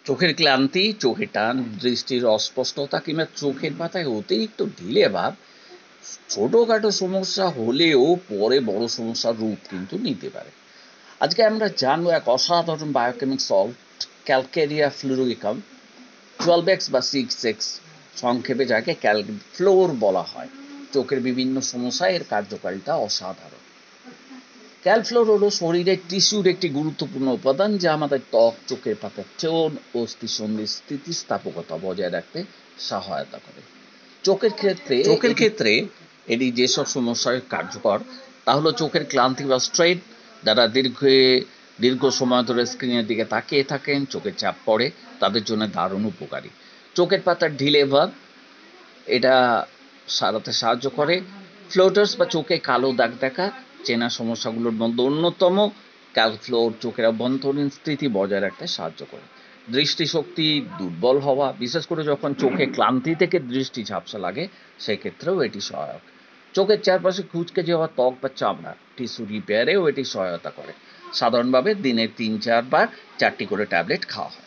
চোখের ক্লান্তি, চোখে টান, দৃষ্টির অস্পষ্টতা কিংবা চোখের পাতায় অতিরিক্ত ঢিলে ভাব ছোটখাটো সমস্যা হলেও পরে বড় সমস্যার রূপ কিন্তু নিতে পারে। আজকে আমরা জানবো এক অসাধারণ বায়োকেমিক সল্ট, ক্যালকেরিয়া ফ্লুরিকাম 12x বা 6x, সংক্ষেপে যাকে ক্যালফ্লোর বলা হয়। চোখের বিভিন্ন সমস্যায় এর কার্যকারিতা অসাধারণ। ক্যালফ্লোর হলো শরীরের টিস্যুর একটি গুরুত্বপূর্ণ উপাদান যা আমাদের ত্বক, চোখের পাতার টোন ও অস্থিসন্ধির স্থিতিস্থাপকতা বজায় রাখতে সহায়তা করে। চোখের ক্ষেত্রে এটি যেসব সমস্যায় কার্যকর তা হলো চোখের ক্লান্তি বা স্ট্রেন, যারা দীর্ঘ সময় ধরে স্ক্রিনের দিকে তাকিয়ে থাকেন, চোখের চাপ পড়ে, তাদের জন্য দারুণ উপকারী। চোখের পাতার ঢিলে ভাব, এটা সারাতে সাহায্য করে। ফ্লোটার্স বা চোখে কালো দাগ দেখা চেনা সমস্যাগুলোর মধ্যে অন্যতম। ক্যালফ্লোর চোখের অভ্যন্তরীণ স্থিতি বজায় রাখতে সাহায্য করে। দৃষ্টিশক্তি দুর্বল হওয়া, বিশেষ করে যখন চোখে ক্লান্তি থেকে দৃষ্টি ঝাপসা লাগে, সেক্ষেত্রেও এটি সহায়ক। চোখের চারপাশে কুঁচকে যাওয়া ত্বক বা চামড়া টিস্যু রিপেয়ারেও এটি সহায়তা করে। সাধারণভাবে দিনে 3-4 বার 4টি করে ট্যাবলেট খাওয়া হয়।